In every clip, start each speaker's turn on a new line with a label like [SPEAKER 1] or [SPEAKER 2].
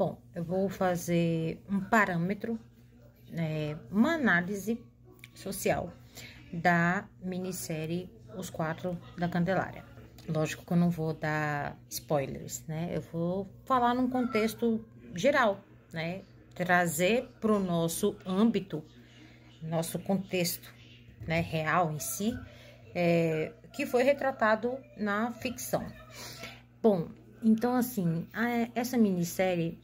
[SPEAKER 1] Bom, eu vou fazer um parâmetro, uma análise social da minissérie Os Quatro da Candelária. Lógico que eu não vou dar spoilers, né? Eu vou falar num contexto geral, né? Trazer para o nosso âmbito, nosso contexto, né, real em si, que foi retratado na ficção. Bom, então assim, essa minissérie,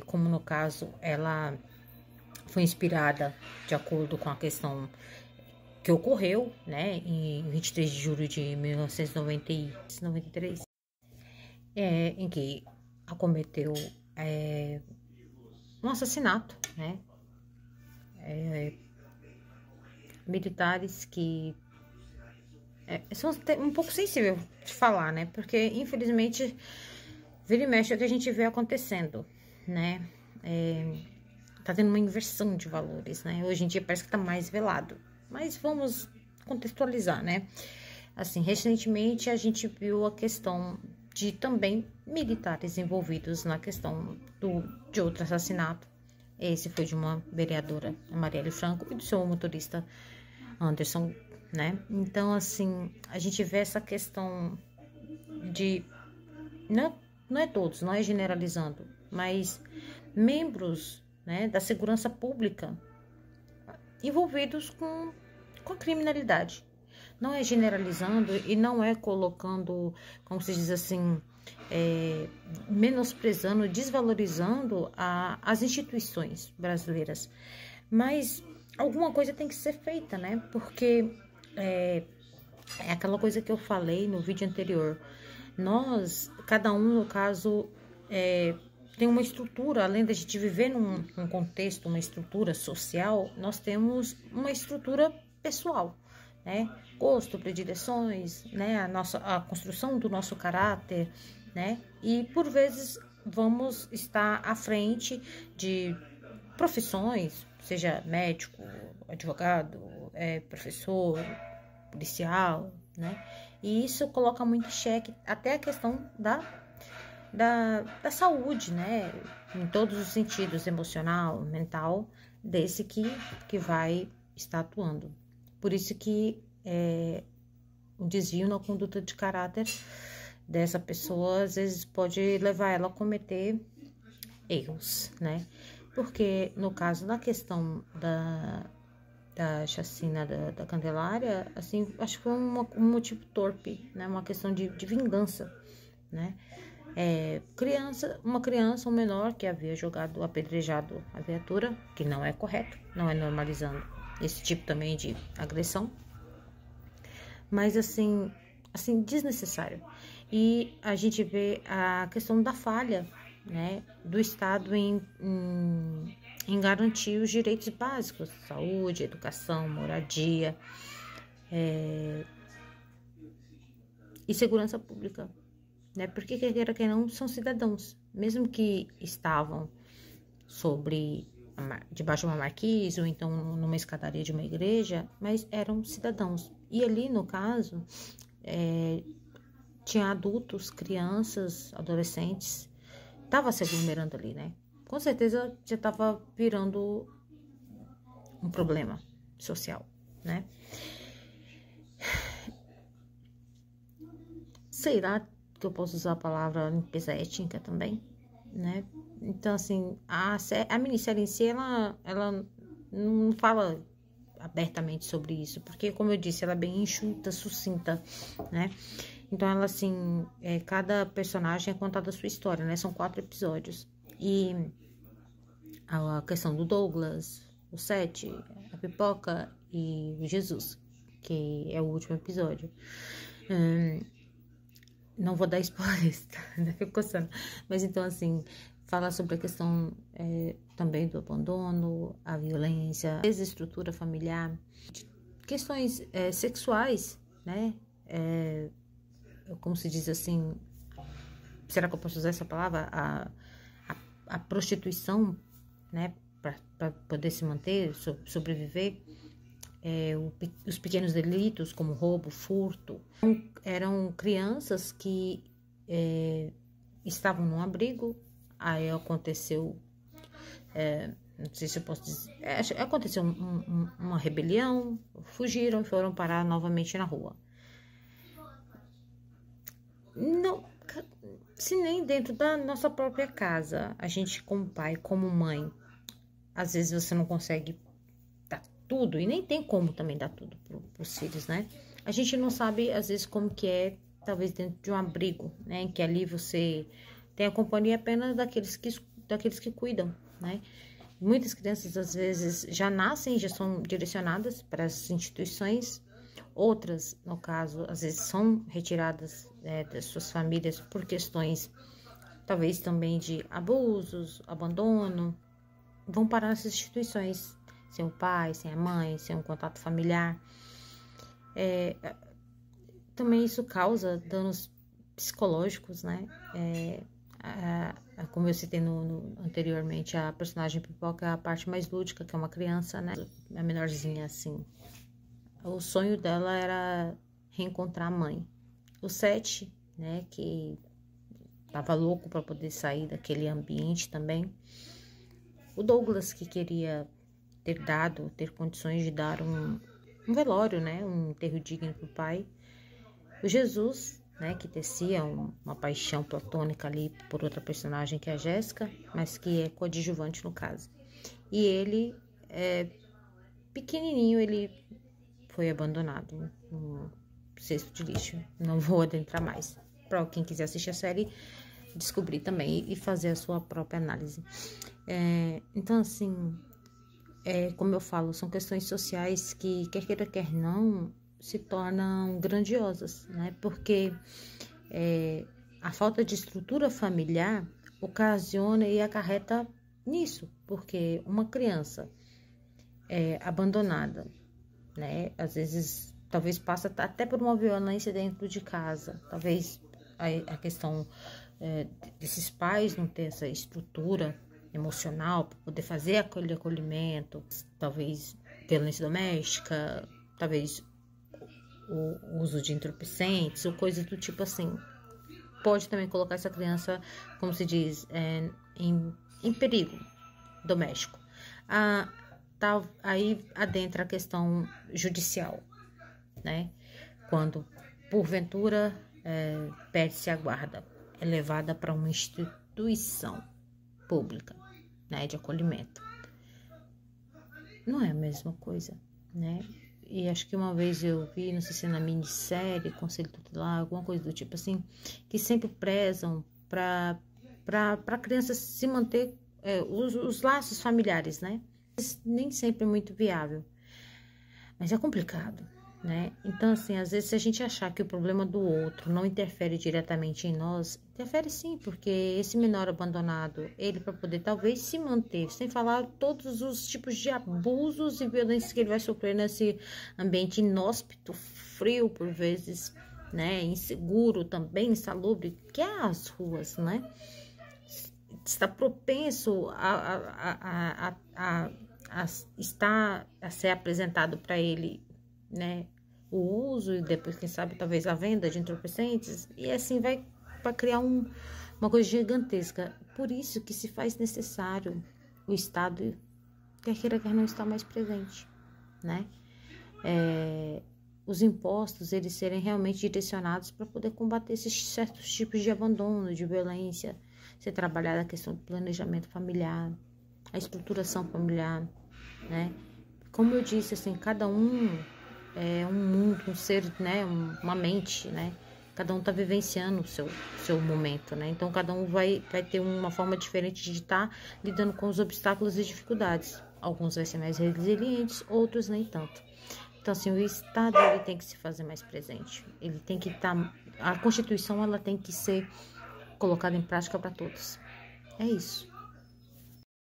[SPEAKER 1] como no caso, ela foi inspirada de acordo com a questão que ocorreu, né, em 23 de julho de 1993, em que acometeu um assassinato, né, militares que são um pouco sensível de falar, né, porque infelizmente vira e mexe é o que a gente vê acontecendo, né, tá tendo uma inversão de valores, né, hoje em dia parece que tá mais velado, mas vamos contextualizar, né, assim, recentemente a gente viu a questão de também militares envolvidos na questão de outro assassinato. Esse foi de uma vereadora, a Marielle Franco, e do seu motorista Anderson, né? Então, assim, a gente vê essa questão de... Não é todos, não é generalizando, mas membros, né, da segurança pública envolvidos com a criminalidade. Não é generalizando e não é colocando, como se diz assim, menosprezando, desvalorizando as instituições brasileiras. Mas alguma coisa tem que ser feita, né? Porque é aquela coisa que eu falei no vídeo anterior. Cada um, no caso, tem uma estrutura, além da gente viver num contexto, uma estrutura social, nós temos uma estrutura pessoal, né? Gosto, predileções, né? A construção do nosso caráter, né? E por vezes vamos estar à frente de profissões, seja médico, advogado, professor, policial, né? E isso coloca muito em xeque até a questão da saúde, né? Em todos os sentidos, emocional, mental, desse que vai estar atuando. Por isso que o desvio na conduta de caráter dessa pessoa, às vezes, pode levar ela a cometer erros, né? Porque, no caso, na questão da chacina da Candelária, assim, acho que foi um motivo torpe, né? Uma questão de vingança, né? Uma criança, um menor que havia apedrejado a viatura, que não é correto, não é normalizando esse tipo também de agressão, mas assim desnecessário. E a gente vê a questão da falha, né, do Estado em garantir os direitos básicos, saúde, educação, moradia, e segurança pública, né? Porque quer queira que não, são cidadãos, mesmo que estavam debaixo de uma marquise ou então numa escadaria de uma igreja, mas eram cidadãos. E ali, no caso, tinha adultos, crianças, adolescentes, tava se aglomerando ali, né? Com certeza já tava virando um problema social, né? Sei lá que eu posso usar a palavra limpeza étnica também, né? Então, assim, a minissérie em si, ela não fala abertamente sobre isso, porque, como eu disse, ela é bem enxuta, sucinta, né? Então, ela, assim, cada personagem é contada a sua história, né? São 4 episódios. E a questão do Douglas, o Sete, a Pipoca e o Jesus, que é o último episódio. Não vou dar spoilers, tá? Ainda fico coçando. Mas então, assim, falar sobre a questão também do abandono, a violência, a desestrutura familiar, questões sexuais, né? Como se diz assim, será que eu posso usar essa palavra? A prostituição, né? Para poder se manter, sobreviver. Os pequenos delitos como roubo, furto, eram crianças que estavam num abrigo, aí aconteceu, não sei se eu posso dizer, aconteceu uma rebelião, fugiram e foram parar novamente na rua. Não, se nem dentro da nossa própria casa, a gente como pai, como mãe, às vezes você não consegue dar tudo, e nem tem como também dar tudo pros filhos, né? A gente não sabe, às vezes, como que é, talvez dentro de um abrigo, né? Que ali você tem a companhia apenas daqueles que cuidam, né? Muitas crianças, às vezes, já nascem, já são direcionadas para as instituições. Outras, no caso, às vezes são retiradas das suas famílias por questões, talvez também de abusos, abandono, vão parar nessas instituições, sem o pai, sem a mãe, sem um contato familiar. Também isso causa danos psicológicos, né? Como eu citei anteriormente, a personagem Pipoca é a parte mais lúdica, que é uma criança, né? A menorzinha, assim. O sonho dela era reencontrar a mãe. O 7, né, que tava louco para poder sair daquele ambiente também. O Douglas, que queria ter condições de dar um velório, né, um enterro digno pro pai. O Jesus, né, que tecia uma paixão platônica ali por outra personagem que é a Jéssica, mas que é coadjuvante no caso. E ele, pequenininho, ele foi abandonado no cesto de lixo. Não vou adentrar mais. Para quem quiser assistir a série, descobrir também e fazer a sua própria análise. Então, assim, como eu falo, são questões sociais que, quer queira, quer não, se tornam grandiosas, né? Porque a falta de estrutura familiar ocasiona e acarreta nisso. Porque uma criança abandonada, né? Às vezes, talvez passa até por uma violência dentro de casa. Talvez a questão desses pais não ter essa estrutura emocional para poder fazer aquele acolhimento. Talvez violência doméstica, talvez o uso de entorpecentes ou coisas do tipo assim. Pode também colocar essa criança, como se diz, em perigo doméstico. Aí adentra a questão judicial, né? Quando, porventura, perde-se a guarda, é levada para uma instituição pública, né, de acolhimento. Não é a mesma coisa, né? E acho que uma vez eu vi, não sei se é na minissérie, Conselho Tutelar, alguma coisa do tipo assim, que sempre prezam para a criança se manter os laços familiares, né? Nem sempre é muito viável, mas é complicado, né? Então, assim, às vezes se a gente achar que o problema do outro não interfere diretamente em nós, interfere sim, porque esse menor abandonado, ele para poder talvez se manter, sem falar todos os tipos de abusos e violências que ele vai sofrer nesse ambiente inóspito, frio por vezes, né? Inseguro também, insalubre, que é as ruas, né? Está propenso a ser apresentado para ele, né, o uso e depois, quem sabe, talvez a venda de entorpecentes, e assim vai criar uma coisa gigantesca. Por isso que se faz necessário o Estado, quer queira, quer não, estar mais presente, né? Os impostos, eles serem realmente direcionados para poder combater esses certos tipos de abandono, de violência, ser trabalhada a questão do planejamento familiar, a estruturação familiar, né? Como eu disse, assim, cada um é um mundo, um ser, né? Uma mente, né? Cada um tá vivenciando o seu momento, né? Então, cada um vai ter uma forma diferente de estar lidando com os obstáculos e dificuldades. Alguns vai ser mais resilientes, outros nem tanto. Então, assim, o Estado, ele tem que se fazer mais presente. Ele tem que estar... A Constituição, ela tem que ser colocada em prática para todos. É isso.